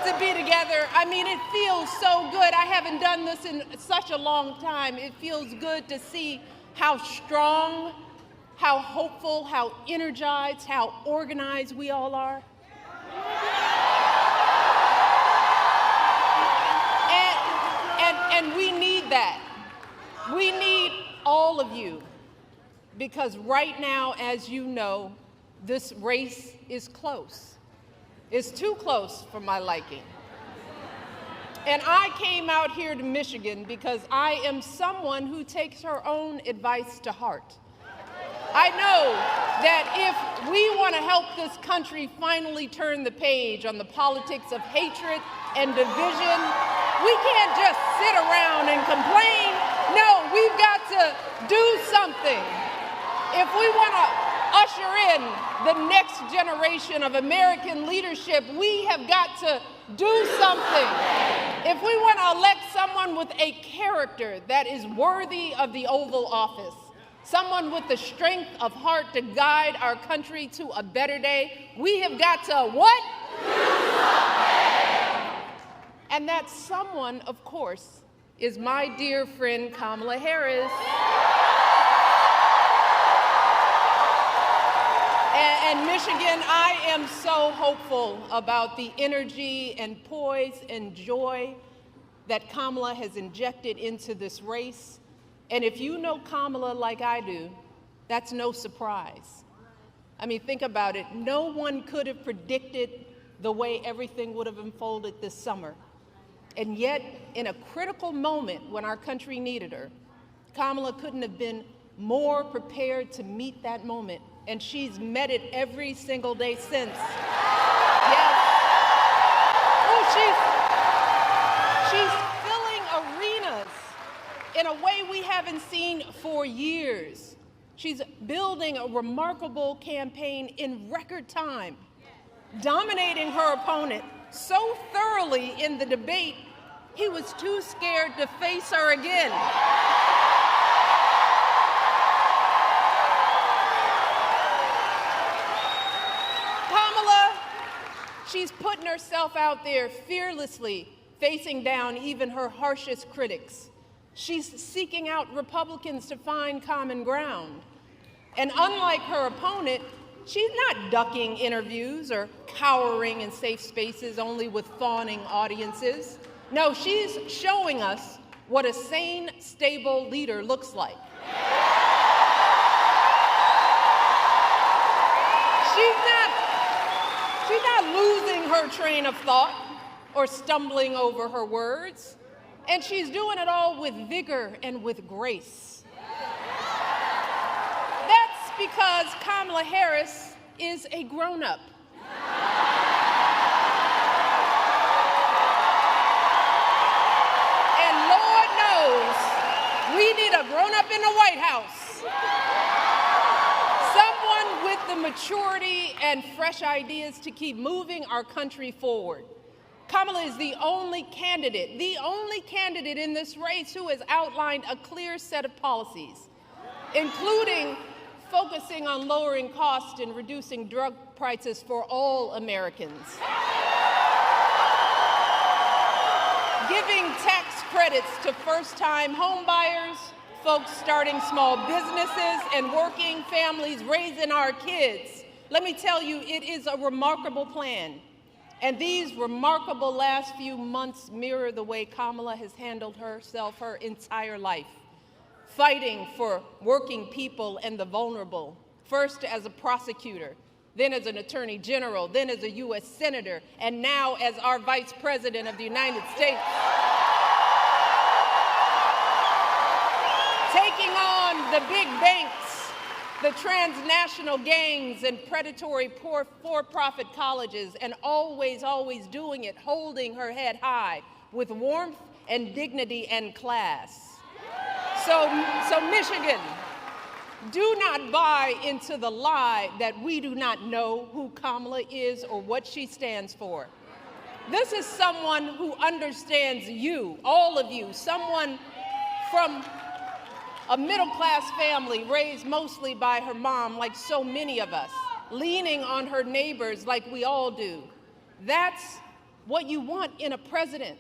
to be together. I mean, it feels so good. I haven't done this in such a long time. It feels good to see how strong, how hopeful, how energized, how organized we all are. And we need that. We need all of you, because right now, as you know, this race is close. It's too close for my liking. And I came out here to Michigan because I am someone who takes her own advice to heart. I know that if we want to help this country finally turn the page on the politics of hatred and division, we can't just sit around and complain. No, we've got to do something. If we want to usher in the next generation of American leadership, we have got to do something. If we want to elect someone with a character that is worthy of the Oval Office, someone with the strength of heart to guide our country to a better day, we have got to what? And that someone, of course, is my dear friend Kamala Harris. And Michigan, I am so hopeful about the energy and poise and joy that Kamala has injected into this race. And if you know Kamala like I do, that's no surprise. I mean, think about it. No one could have predicted the way everything would have unfolded this summer. And yet, in a critical moment when our country needed her, Kamala couldn't have been more prepared to meet that moment. And she's met it every single day since. Yes. Oh, she's filling arenas in a way we haven't seen for years. She's building a remarkable campaign in record time, dominating her opponent so thoroughly in the debate, he was too scared to face her again. Kamala, she's putting herself out there fearlessly, facing down even her harshest critics. She's seeking out Republicans to find common ground. And unlike her opponent, she's not ducking interviews or cowering in safe spaces only with fawning audiences. No, she's showing us what a sane, stable leader looks like. She's not losing her train of thought or stumbling over her words. And she's doing it all with vigor and with grace. That's because Kamala Harris is a grown-up. And Lord knows we need a grown-up in the White House. Someone with the maturity and fresh ideas to keep moving our country forward. Kamala is the only candidate in this race who has outlined a clear set of policies, including focusing on lowering costs and reducing drug prices for all Americans, giving tax credits to first-time home buyers, folks starting small businesses, and working families raising our kids. Let me tell you, it is a remarkable plan. And these remarkable last few months mirror the way Kamala has handled herself her entire life, fighting for working people and the vulnerable, first as a prosecutor, then as an attorney general, then as a U.S. senator, and now as our vice president of the United States. Taking on the big banks, the transnational gangs and predatory for-profit colleges, and always doing it, holding her head high with warmth and dignity and class. So Michigan, do not buy into the lie that we do not know who Kamala is or what she stands for. This is someone who understands you, all of you, someone from a middle-class family raised mostly by her mom, like so many of us, leaning on her neighbors like we all do. That's what you want in a president,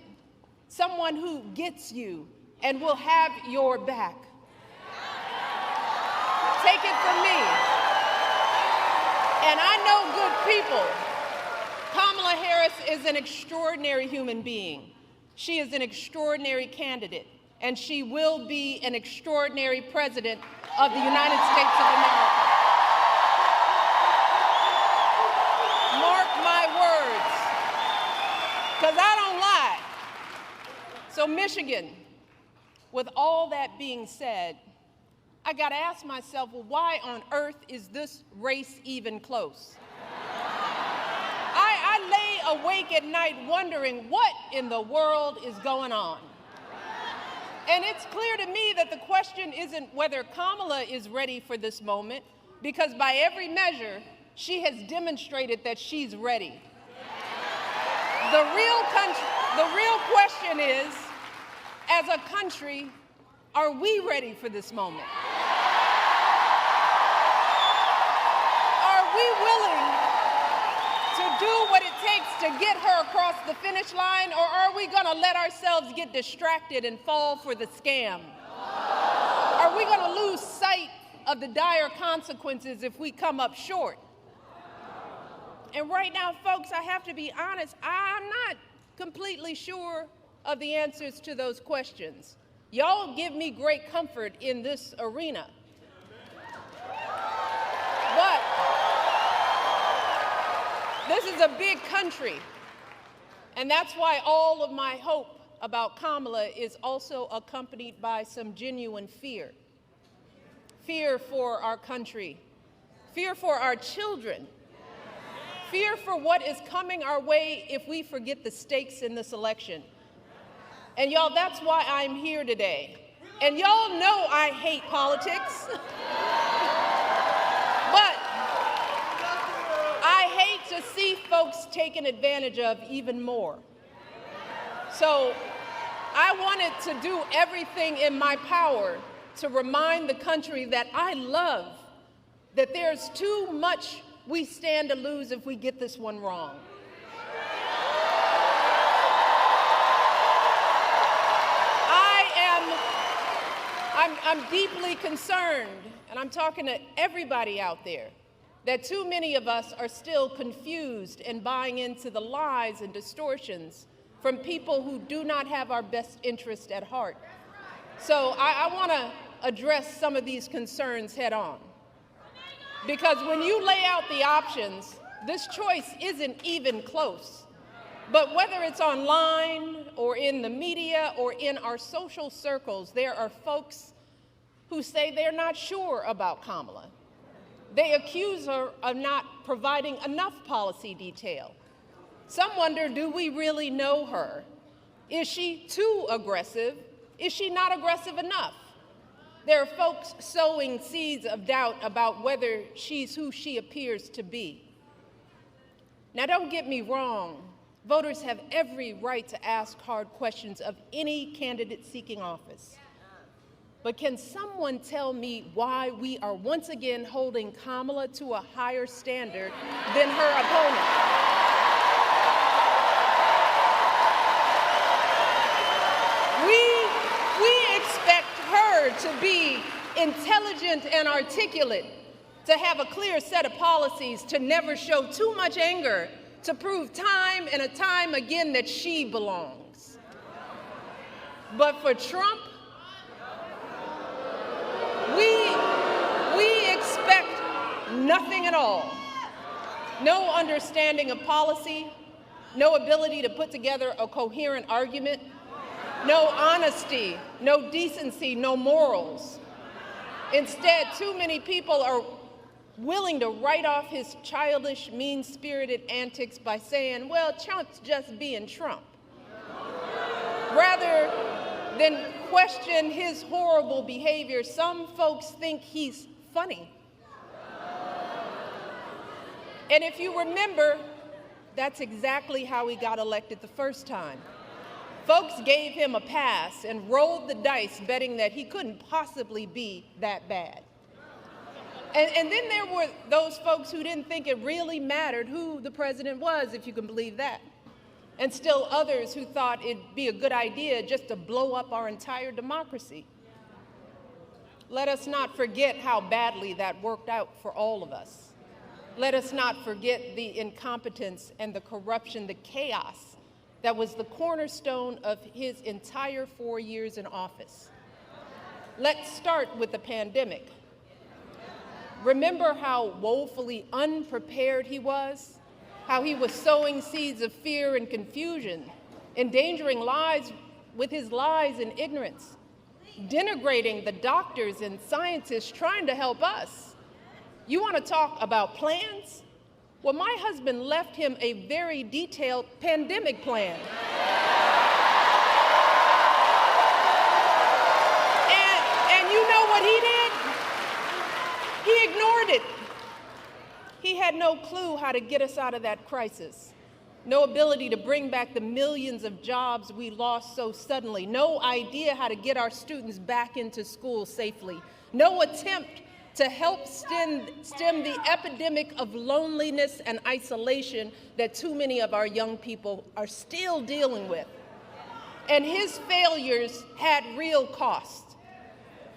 someone who gets you and will have your back. Take it from me. And I know good people. Kamala Harris is an extraordinary human being. She is an extraordinary candidate, and she will be an extraordinary president of the United States of America. Mark my words, because I don't lie. So Michigan, with all that being said, I got to ask myself, well, why on earth is this race even close? I lay awake at night wondering what in the world is going on. And it's clear to me that the question isn't whether Kamala is ready for this moment, because by every measure, she has demonstrated that she's ready. The real question is, as a country, are we ready for this moment? Are we willing to do what it takes to get her across the finish line, or are we going to let ourselves get distracted and fall for the scam? Are we going to lose sight of the dire consequences if we come up short? And right now, folks, I have to be honest, I'm not completely sure of the answers to those questions. Y'all give me great comfort in this arena. But this is a big country, and that's why all of my hope about Kamala is also accompanied by some genuine fear. Fear for our country, fear for our children, fear for what is coming our way if we forget the stakes in this election. And y'all, that's why I'm here today. And y'all know I hate politics. But I hate to see folks taken advantage of even more. So I wanted to do everything in my power to remind the country that I love, that there's too much we stand to lose if we get this one wrong. I'm deeply concerned, and I'm talking to everybody out there, that too many of us are still confused and buying into the lies and distortions from people who do not have our best interest at heart. So I want to address some of these concerns head on. Because when you lay out the options, this choice isn't even close. But whether it's online or in the media or in our social circles, there are folks who say they're not sure about Kamala. They accuse her of not providing enough policy detail. Some wonder, do we really know her? Is she too aggressive? Is she not aggressive enough? There are folks sowing seeds of doubt about whether she's who she appears to be. Now, don't get me wrong. Voters have every right to ask hard questions of any candidate seeking office. But can someone tell me why we are once again holding Kamala to a higher standard than her opponent? We expect her to be intelligent and articulate, to have a clear set of policies, to never show too much anger, to prove time and time again that she belongs. But for Trump, we expect nothing at all. No understanding of policy, no ability to put together a coherent argument, no honesty, no decency, no morals. Instead, too many people are willing to write off his childish, mean-spirited antics by saying, well, Trump's just being Trump, rather than question his horrible behavior. Some folks think he's funny. And if you remember, that's exactly how he got elected the first time. Folks gave him a pass and rolled the dice, betting that he couldn't possibly be that bad. And then there were those folks who didn't think it really mattered who the president was, if you can believe that. and still others who thought it'd be a good idea just to blow up our entire democracy. Let us not forget how badly that worked out for all of us. Let us not forget the incompetence and the corruption, the chaos that was the cornerstone of his entire 4 years in office. Let's start with the pandemic. Remember how woefully unprepared he was? How he was sowing seeds of fear and confusion, endangering lives with his lies and ignorance, denigrating the doctors and scientists trying to help us. You want to talk about plans? Well, my husband left him a very detailed pandemic plan. And you know what he did? He ignored it. He had no clue how to get us out of that crisis. No ability to bring back the millions of jobs we lost so suddenly. No idea how to get our students back into school safely. No attempt to help stem the epidemic of loneliness and isolation that too many of our young people are still dealing with. And his failures had real cost.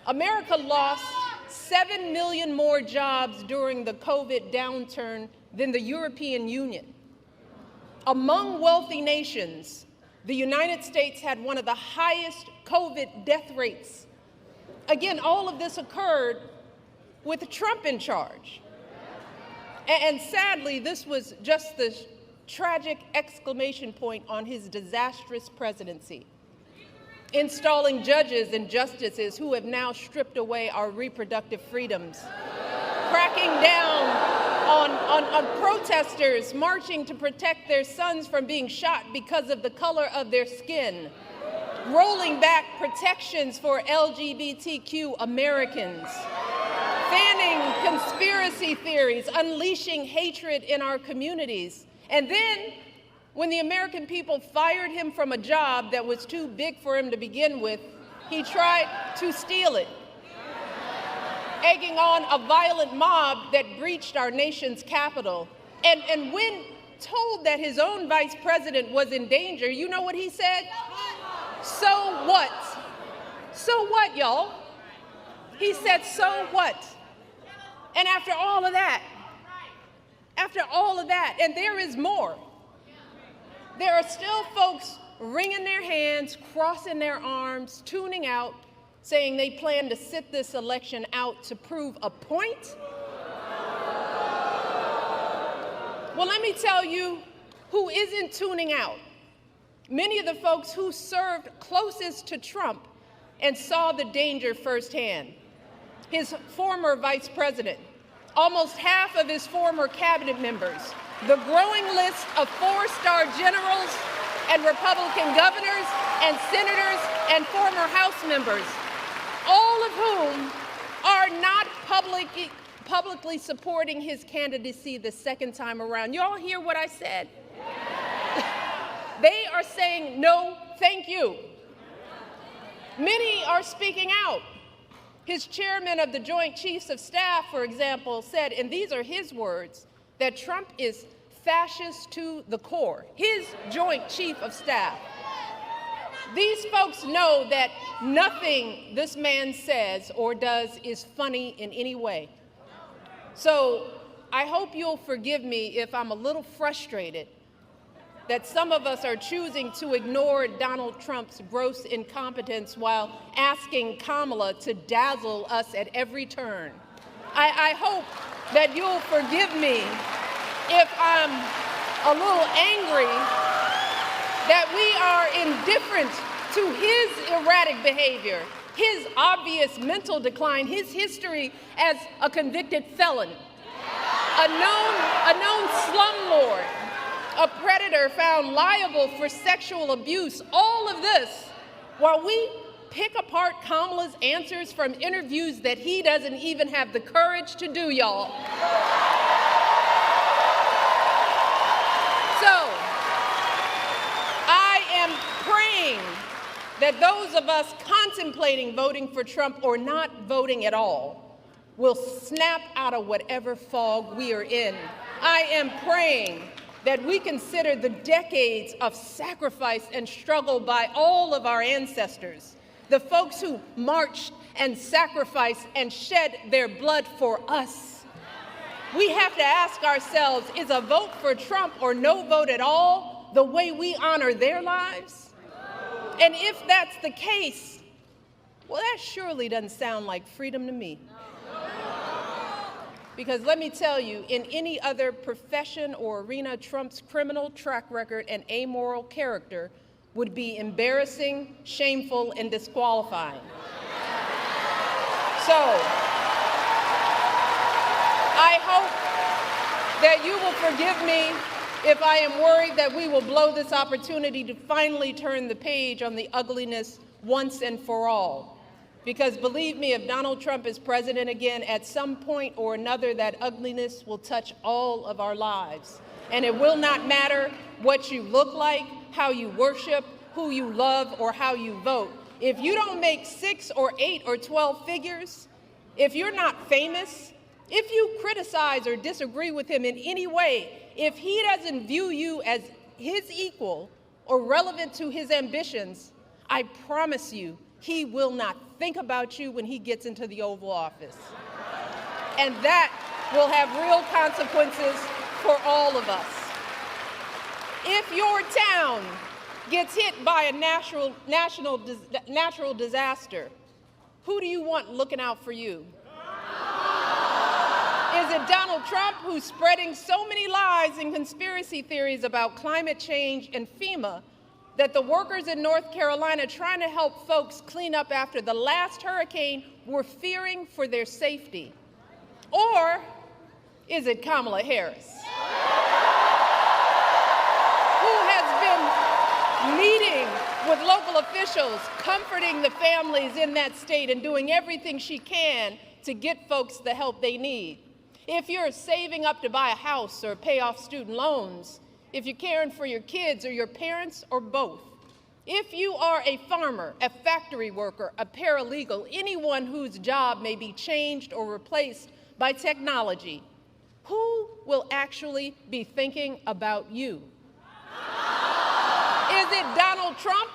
America lost 7 million more jobs during the COVID downturn than the European Union. Among wealthy nations, the United States had one of the highest COVID death rates. Again, all of this occurred with Trump in charge. And sadly, this was just the tragic exclamation point on his disastrous presidency. Installing judges and justices who have now stripped away our reproductive freedoms, cracking down on protesters marching to protect their sons from being shot because of the color of their skin, rolling back protections for LGBTQ Americans, fanning conspiracy theories, unleashing hatred in our communities. And then, when the American people fired him from a job that was too big for him to begin with, he tried to steal it, egging on a violent mob that breached our nation's capital. And when told that his own vice president was in danger, you know what he said? So what? So what, y'all? He said, so what? And after all of that, and there is more, there are still folks wringing their hands, crossing their arms, tuning out, saying they plan to sit this election out to prove a point. Well, let me tell you who isn't tuning out. Many of the folks who served closest to Trump and saw the danger firsthand. His former vice president, almost half of his former cabinet members, the growing list of four-star generals and Republican governors and senators and former House members, all of whom are not publicly supporting his candidacy the second time around. You all hear what I said? They are saying, no, thank you. Many are speaking out. His chairman of the Joint Chiefs of Staff, for example, said, and these are his words, that Trump is fascist to the core. His Joint Chief of Staff. These folks know that nothing this man says or does is funny in any way. So I hope you'll forgive me if I'm a little frustrated that some of us are choosing to ignore Donald Trump's gross incompetence while asking Kamala to dazzle us at every turn. I hope that you'll forgive me if I'm a little angry that we are indifferent to his erratic behavior, his obvious mental decline, his history as a convicted felon, a known slumlord, a predator found liable for sexual abuse, all of this, while we pick apart Kamala's answers from interviews that he doesn't even have the courage to do, y'all. So, I am praying that those of us contemplating voting for Trump or not voting at all will snap out of whatever fog we are in. I am praying that we consider the decades of sacrifice and struggle by all of our ancestors, the folks who marched and sacrificed and shed their blood for us. We have to ask ourselves, is a vote for Trump or no vote at all the way we honor their lives? And if that's the case, well, that surely doesn't sound like freedom to me. Because let me tell you, in any other profession or arena, Trump's criminal track record and amoral character would be embarrassing, shameful, and disqualifying. So, I hope that you will forgive me if I am worried that we will blow this opportunity to finally turn the page on the ugliness once and for all. Because believe me, if Donald Trump is president again, at some point or another, that ugliness will touch all of our lives. And it will not matter what you look like, how you worship, who you love, or how you vote. If you don't make 6 or 8 or 12 figures, if you're not famous, if you criticize or disagree with him in any way, if he doesn't view you as his equal or relevant to his ambitions, I promise you, he will not think about you when he gets into the Oval Office. And that will have real consequences for all of us. If your town gets hit by a natural disaster, who do you want looking out for you? Is it Donald Trump, who's spreading so many lies and conspiracy theories about climate change and FEMA that the workers in North Carolina trying to help folks clean up after the last hurricane were fearing for their safety? Or is it Kamala Harris, who has been meeting with local officials, comforting the families in that state and doing everything she can to get folks the help they need? If you're saving up to buy a house or pay off student loans, if you're caring for your kids or your parents or both, if you are a farmer, a factory worker, a paralegal, anyone whose job may be changed or replaced by technology, who will actually be thinking about you? Is it Donald Trump,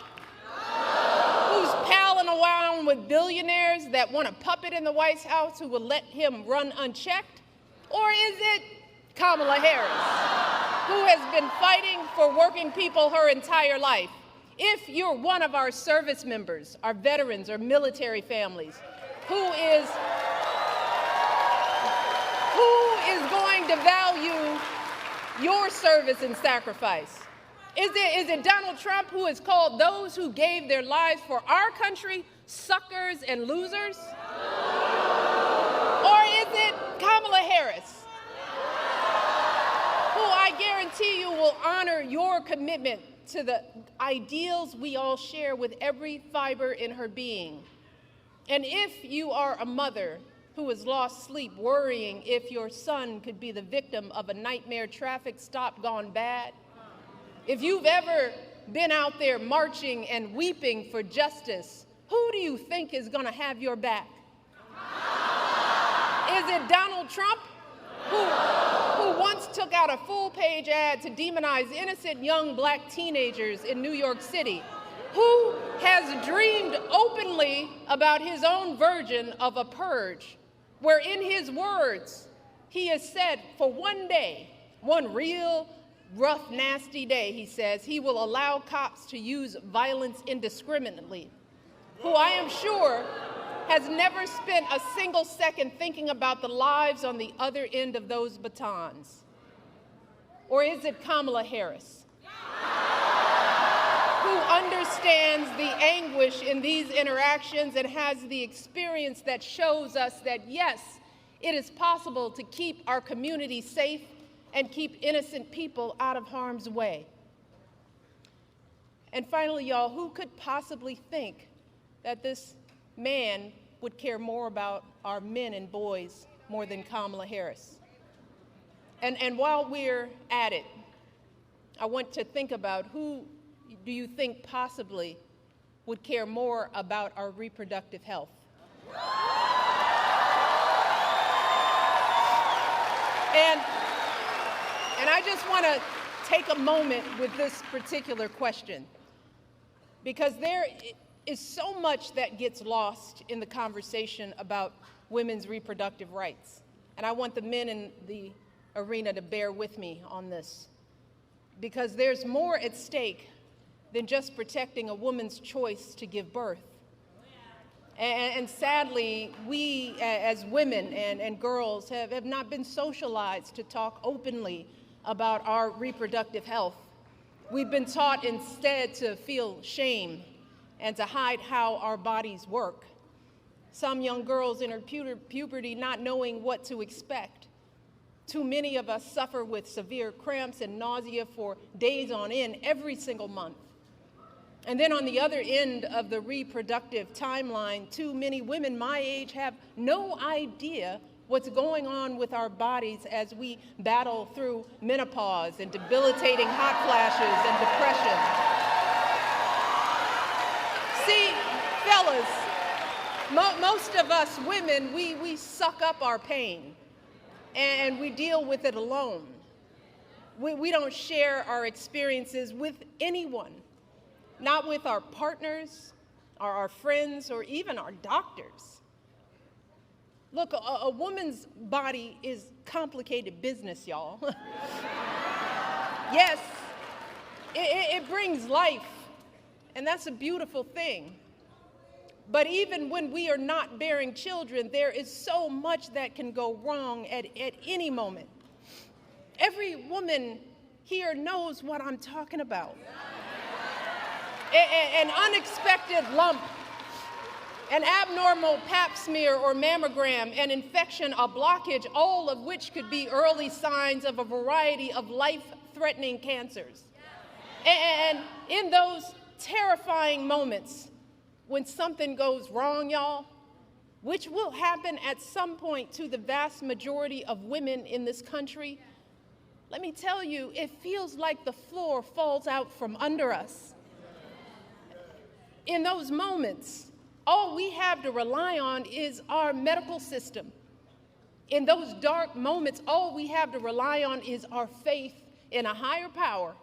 who's palling around with billionaires that want a puppet in the White House who will let him run unchecked? Or is it Kamala Harris, who has been fighting for working people her entire life? If you're one of our service members, our veterans or military families, who is going to value your service and sacrifice? Is it Donald Trump, who has called those who gave their lives for our country suckers and losers? Or is it Kamala Harris, who I guarantee you will honor your commitment to the ideals we all share with every fiber in her being? And if you are a mother who has lost sleep worrying if your son could be the victim of a nightmare traffic stop gone bad, if you've ever been out there marching and weeping for justice, who do you think is going to have your back? Is it Donald Trump, who once took out a full-page ad to demonize innocent young black teenagers in New York City, who has dreamed openly about his own version of a purge, where in his words, he has said for one day, one real rough, nasty day, he says, he will allow cops to use violence indiscriminately, who I am sure has never spent a single second thinking about the lives on the other end of those batons? Or is it Kamala Harris, who understands the anguish in these interactions and has the experience that shows us that, yes, it is possible to keep our community safe and keep innocent people out of harm's way? And finally, y'all, who could possibly think that this man would care more about our men and boys more than Kamala Harris? And while we're at it, I want to think about who do you think possibly would care more about our reproductive health? And I just want to take a moment with this particular question, because there is so much that gets lost in the conversation about women's reproductive rights. And I want the men in the arena to bear with me on this, because there's more at stake than just protecting a woman's choice to give birth. And sadly, we as women and girls have not been socialized to talk openly about our reproductive health. We've been taught instead to feel shame and to hide how our bodies work. Some young girls enter puberty not knowing what to expect. Too many of us suffer with severe cramps and nausea for days on end every single month. And then on the other end of the reproductive timeline, too many women my age have no idea what's going on with our bodies as we battle through menopause and debilitating hot flashes and depression. See, fellas, most of us women, we suck up our pain and we deal with it alone. We don't share our experiences with anyone. Not with our partners, or our friends, or even our doctors. Look, a woman's body is complicated business, y'all. Yes, it brings life, and that's a beautiful thing. But even when we are not bearing children, there is so much that can go wrong at any moment. Every woman here knows what I'm talking about. An unexpected lump, an abnormal pap smear or mammogram, an infection, a blockage, all of which could be early signs of a variety of life-threatening cancers. And in those terrifying moments when something goes wrong, y'all, which will happen at some point to the vast majority of women in this country, let me tell you, it feels like the floor falls out from under us. In those moments, all we have to rely on is our medical system. In those dark moments, all we have to rely on is our faith in a higher power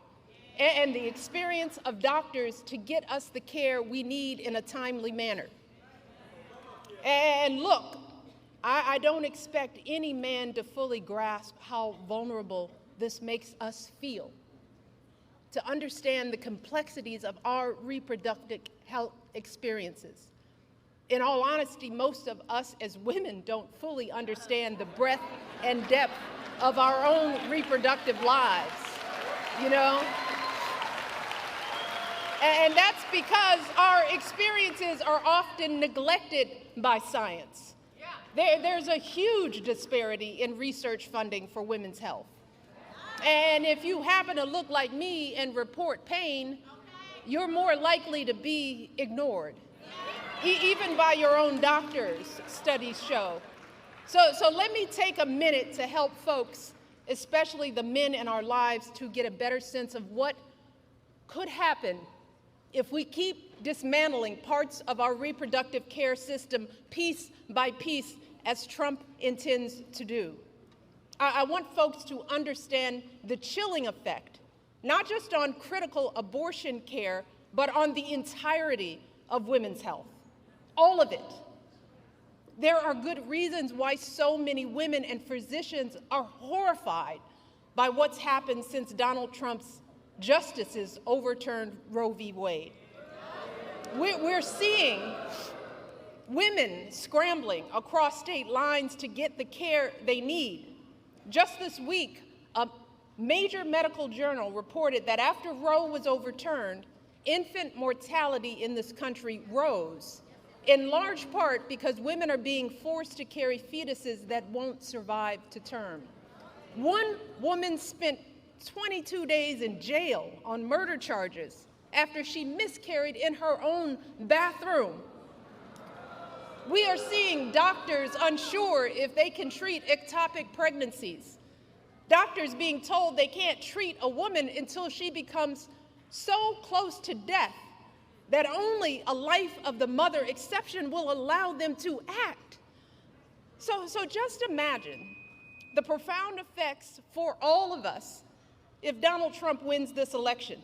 and the experience of doctors to get us the care we need in a timely manner. And look, I don't expect any man to fully grasp how vulnerable this makes us feel, to understand the complexities of our reproductive health experiences. In all honesty, most of us as women don't fully understand the breadth and depth of our own reproductive lives, you know? And that's because our experiences are often neglected by science. There's a huge disparity in research funding for women's health. And if you happen to look like me and report pain, you're more likely to be ignored, even by your own doctors, studies show. So let me take a minute to help folks, especially the men in our lives, to get a better sense of what could happen if we keep dismantling parts of our reproductive care system piece by piece, as Trump intends to do. I want folks to understand the chilling effect, not just on critical abortion care, but on the entirety of women's health, all of it. There are good reasons why so many women and physicians are horrified by what's happened since Donald Trump's justices overturned Roe v. Wade. We're seeing women scrambling across state lines to get the care they need. Just this week, a major medical journal reported that after Roe was overturned, infant mortality in this country rose, in large part because women are being forced to carry fetuses that won't survive to term. One woman spent 22 days in jail on murder charges after she miscarried in her own bathroom. We are seeing doctors unsure if they can treat ectopic pregnancies. Doctors being told they can't treat a woman until she becomes so close to death that only a life of the mother exception will allow them to act. So just imagine the profound effects for all of us if Donald Trump wins this election.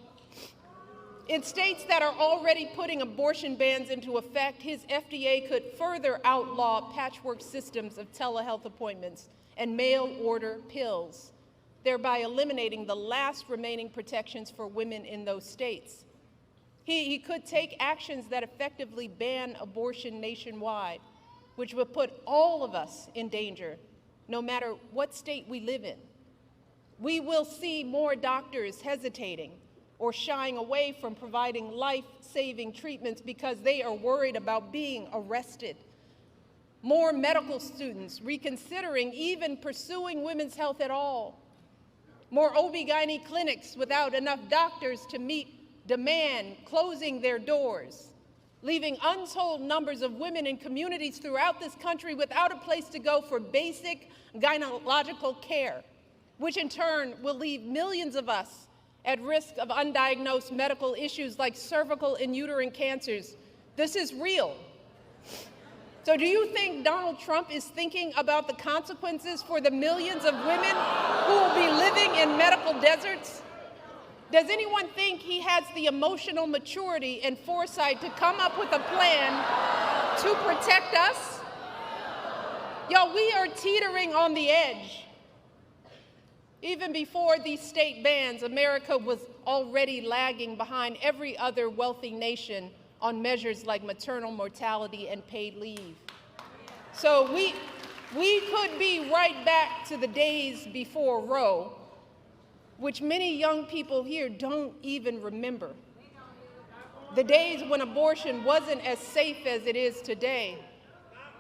In states that are already putting abortion bans into effect, his FDA could further outlaw patchwork systems of telehealth appointments and mail-order pills, thereby eliminating the last remaining protections for women in those states. He could take actions that effectively ban abortion nationwide, which would put all of us in danger, no matter what state we live in. We will see more doctors hesitating or shying away from providing life-saving treatments because they are worried about being arrested. More medical students reconsidering even pursuing women's health at all. More OB/GYN clinics without enough doctors to meet demand, closing their doors, leaving untold numbers of women in communities throughout this country without a place to go for basic gynecological care, which in turn will leave millions of us at risk of undiagnosed medical issues like cervical and uterine cancers. This is real. So do you think Donald Trump is thinking about the consequences for the millions of women who will be living in medical deserts? Does anyone think he has the emotional maturity and foresight to come up with a plan to protect us? Y'all, we are teetering on the edge. Even before these state bans, America was already lagging behind every other wealthy nation on measures like maternal mortality and paid leave. So we could be right back to the days before Roe, which many young people here don't even remember. The days when abortion wasn't as safe as it is today.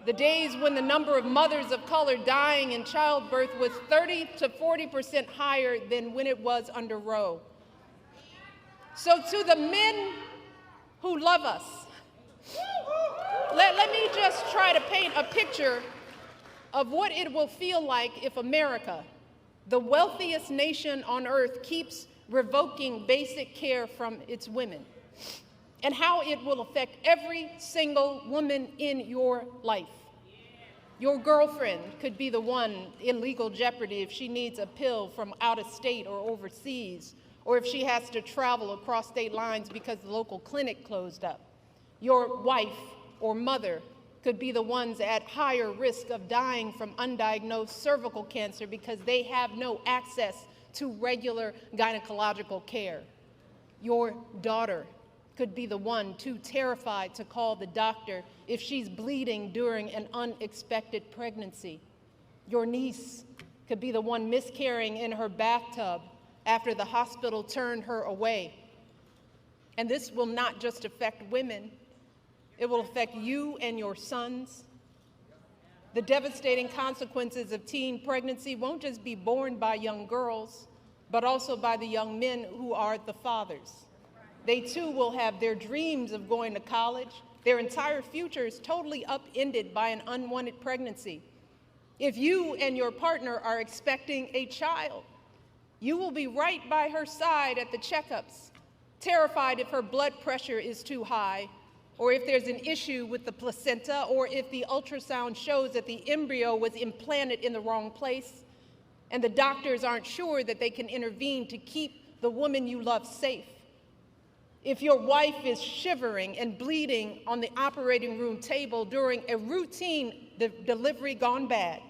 The days when the number of mothers of color dying in childbirth was 30 to 40% higher than when it was under Roe. So to the men who love us, let me just try to paint a picture of what it will feel like if America, the wealthiest nation on earth, keeps revoking basic care from its women, and how it will affect every single woman in your life. Your girlfriend could be the one in legal jeopardy if she needs a pill from out of state or overseas, or if she has to travel across state lines because the local clinic closed up. Your wife or mother could be the ones at higher risk of dying from undiagnosed cervical cancer because they have no access to regular gynecological care. Your daughter could be the one too terrified to call the doctor if she's bleeding during an unexpected pregnancy. Your niece could be the one miscarrying in her bathtub after the hospital turned her away. And this will not just affect women, it will affect you and your sons. The devastating consequences of teen pregnancy won't just be borne by young girls, but also by the young men who are the fathers. They too will have their dreams of going to college. Their entire future is totally upended by an unwanted pregnancy. If you and your partner are expecting a child, you will be right by her side at the checkups, terrified if her blood pressure is too high, or if there's an issue with the placenta, or if the ultrasound shows that the embryo was implanted in the wrong place, and the doctors aren't sure that they can intervene to keep the woman you love safe. If your wife is shivering and bleeding on the operating room table during a routine delivery gone bad,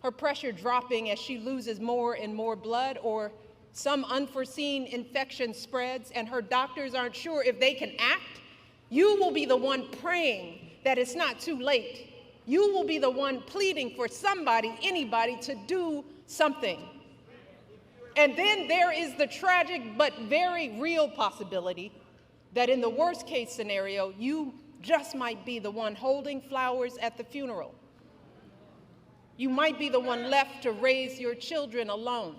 her pressure dropping as she loses more and more blood, or some unforeseen infection spreads and her doctors aren't sure if they can act, you will be the one praying that it's not too late. You will be the one pleading for somebody, anybody, to do something. And then there is the tragic but very real possibility that in the worst case scenario, you just might be the one holding flowers at the funeral. You might be the one left to raise your children alone.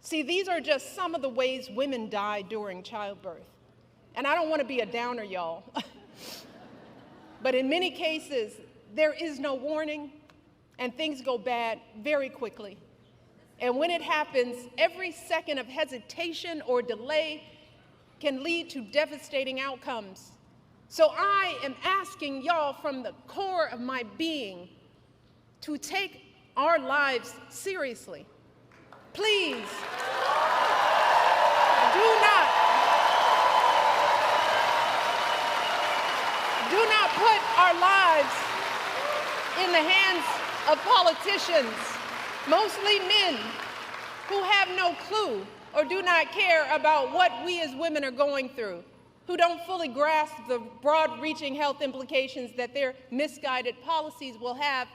See, these are just some of the ways women die during childbirth. And I don't want to be a downer, y'all. But in many cases, there is no warning, and things go bad very quickly. And when it happens, every second of hesitation or delay can lead to devastating outcomes. So I am asking y'all from the core of my being to take our lives seriously. Please, do not put our lives in the hands of politicians, mostly men, who have no clue or do not care about what we as women are going through, who don't fully grasp the broad-reaching health implications that their misguided policies will have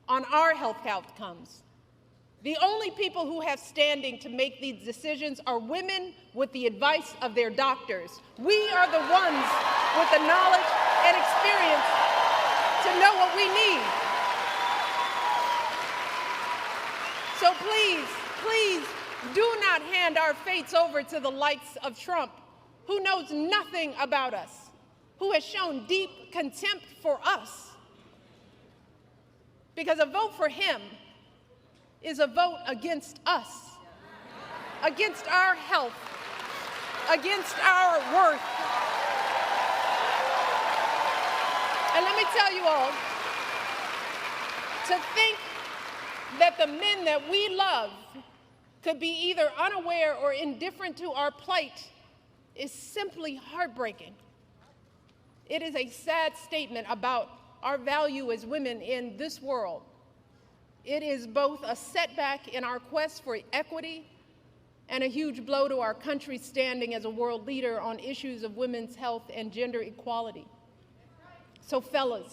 on our health outcomes. The only people who have standing to make these decisions are women with the advice of their doctors. We are the ones with the knowledge and experience to know what we need. So please, please do not hand our fates over to the likes of Trump, who knows nothing about us, who has shown deep contempt for us. Because a vote for him is a vote against us, against our health, against our worth. And let me tell you all, to think that the men that we love could be either unaware or indifferent to our plight is simply heartbreaking. It is a sad statement about our value as women in this world. It is both a setback in our quest for equity and a huge blow to our country's standing as a world leader on issues of women's health and gender equality. So fellas,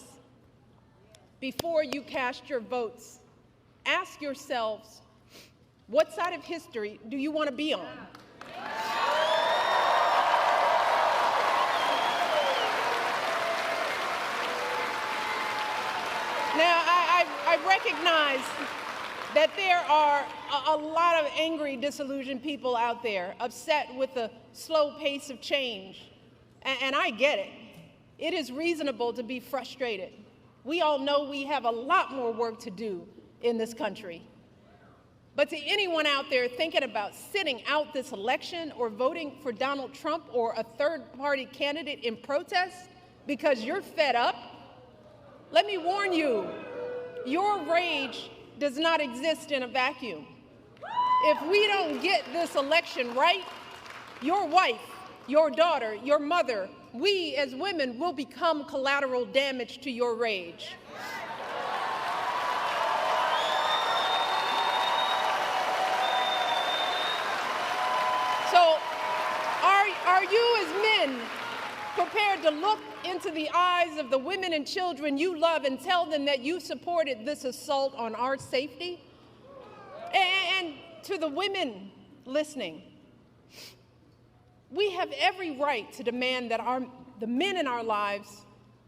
before you cast your votes, ask yourselves, what side of history do you want to be on? Now, I recognize that there are a lot of angry, disillusioned people out there, upset with the slow pace of change, and I get it. It is reasonable to be frustrated. We all know we have a lot more work to do in this country. But to anyone out there thinking about sitting out this election or voting for Donald Trump or a third-party candidate in protest because you're fed up, let me warn you, your rage does not exist in a vacuum. If we don't get this election right, your wife, your daughter, your mother, we as women will become collateral damage to your rage. So, are you as men prepared to look into the eyes of the women and children you love and tell them that you supported this assault on our safety? And to the women listening, we have every right to demand that the men in our lives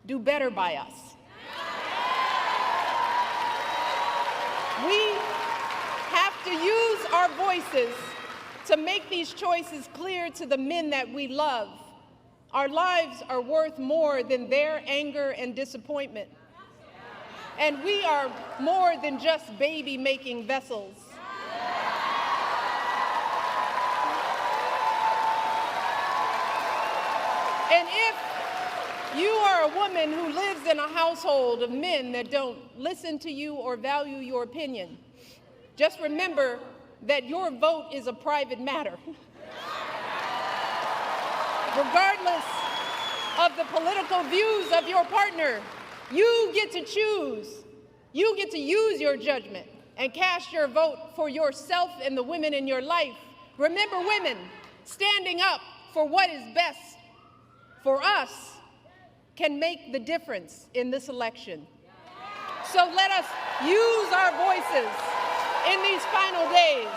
do better by us. We have to use our voices to make these choices clear to the men that we love. Our lives are worth more than their anger and disappointment. And we are more than just baby-making vessels. And if you are a woman who lives in a household of men that don't listen to you or value your opinion, just remember that your vote is a private matter. Regardless of the political views of your partner, you get to choose. You get to use your judgment and cast your vote for yourself and the women in your life. Remember, women, standing up for what is best for us can make the difference in this election. So let us use our voices in these final days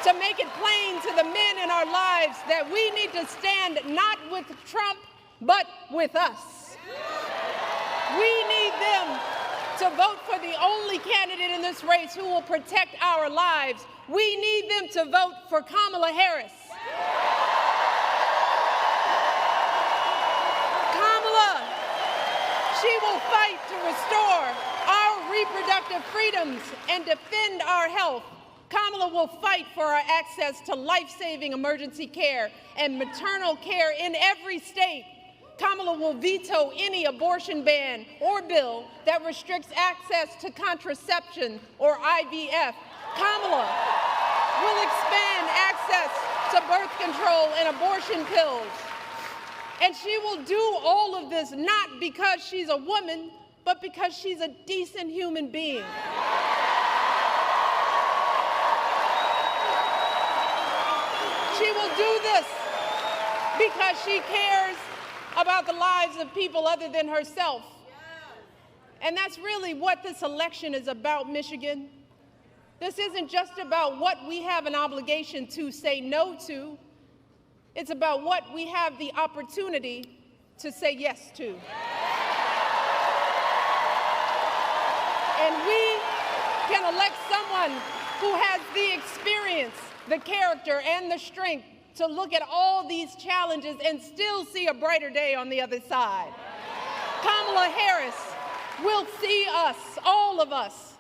to make it plain to the men in our lives that we need to stand not with Trump, but with us. We need them to vote for the only candidate in this race who will protect our lives. We need them to vote for Kamala Harris. Kamala, she will fight to restore our reproductive freedoms and defend our health. Kamala will fight for our access to life-saving emergency care and maternal care in every state. Kamala will veto any abortion ban or bill that restricts access to contraception or IVF. Kamala will expand access to birth control and abortion pills. And she will do all of this not because she's a woman, but because she's a decent human being. She will do this because she cares about the lives of people other than herself. And that's really what this election is about, Michigan. This isn't just about what we have an obligation to say no to. It's about what we have the opportunity to say yes to. And we can elect someone who has the experience, the character, and the strength to look at all these challenges and still see a brighter day on the other side. Kamala Harris will see us, all of us.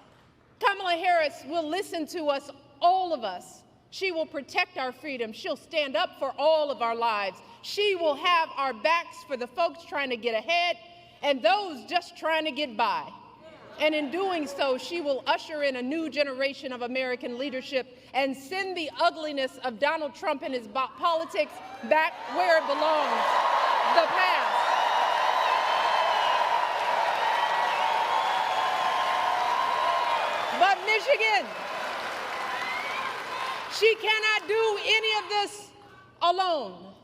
Kamala Harris will listen to us, all of us. She will protect our freedom. She'll stand up for all of our lives. She will have our backs for the folks trying to get ahead and those just trying to get by. And in doing so, she will usher in a new generation of American leadership and send the ugliness of Donald Trump and his politics back where it belongs, the past. But Michigan, she cannot do any of this alone.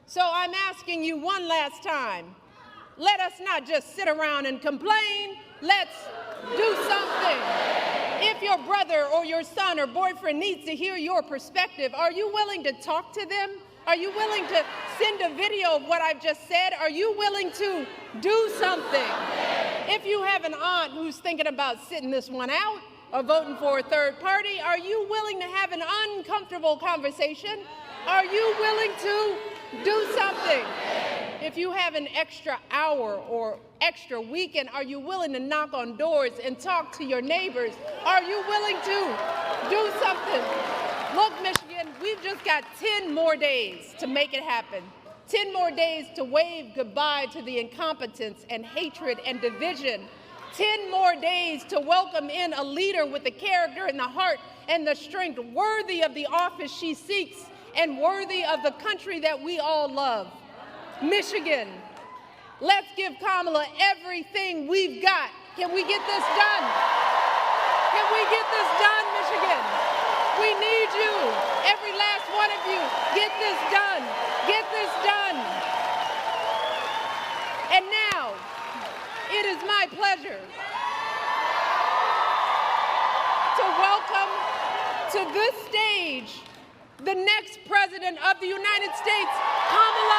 So I'm asking you one last time, let us not just sit around and complain. Let's do something. If your brother or your son or boyfriend needs to hear your perspective, are you willing to talk to them? Are you willing to send a video of what I've just said? Are you willing to do something? If you have an aunt who's thinking about sitting this one out or voting for a third party, are you willing to have an uncomfortable conversation? Are you willing to do something? If you have an extra hour or extra weekend, are you willing to knock on doors and talk to your neighbors? Are you willing to do something? Look, Michigan, we've just got 10 more days to make it happen. 10 more days to wave goodbye to the incompetence and hatred and division. 10 more days to welcome in a leader with the character and the heart and the strength worthy of the office she seeks and worthy of the country that we all love. Michigan, let's give Kamala everything we've got. Can we get this done? Can we get this done, Michigan? We need you, every last one of you. Get this done. Get this done. And now, it is my pleasure to welcome to this stage the next President of the United States, Kamala